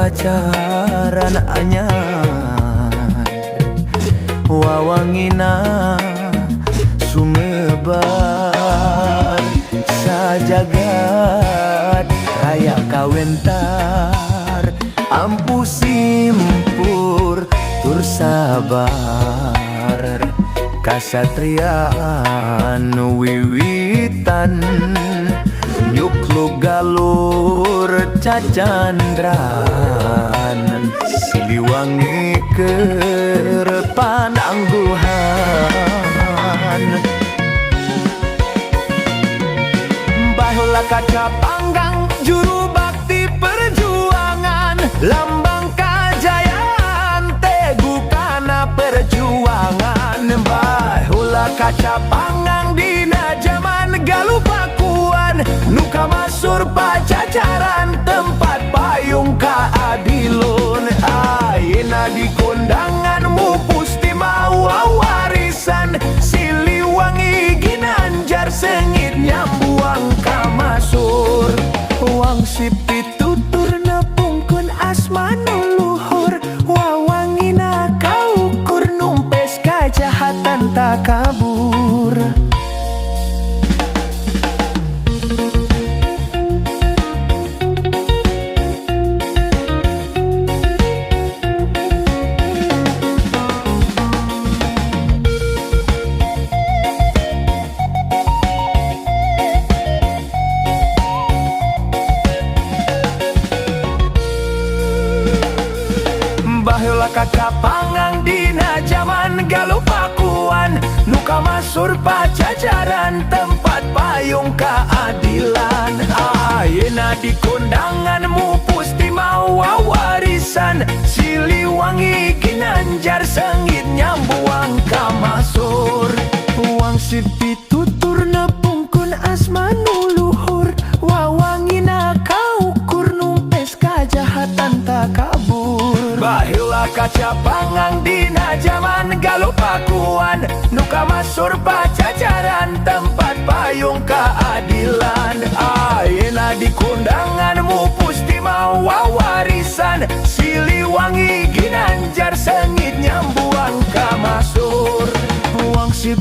pacaran anyar, wawangina sumebar sajagat raya kawentar, ampu simpur tur sabar kasatriaan wiwitan nyukluk galur cacandran Siliwangi kerepan angguhan baheula kaca panggang juru bakti perjuangan lambang kajayaan tegukana perjuangan baheula kaca panggang dina zaman galupakuan nuka masur pacacaran tempat payung kaadilun ayeuna di kondangan mupusti mawa warisan Siliwangi Ginanjar sengit nyambuang kamasur wangsit pitutur nepungkeun asma nu luhur wawangina kaukur numpes kajahatan tak kabur. Baheula kaca panggang dina zaman galupakuan nuka masur pacacaran tempat payung keadilan ayeuna di kondangan mupusti mawa warisan Siliwangi Ginanjar sengit nyambuang kamasur wangsit pitutur nepungkeun asma nu luhur wawangina kaukur numpes kajahatan tak kabur. Baheula kaca panggang dina zaman galupakuan nuka masur pacacaran tempat payung keadilan ayeuna di kondangan mupusti mawa warisan Siliwangi Ginanjar sengit nyambuang kamasur wangsit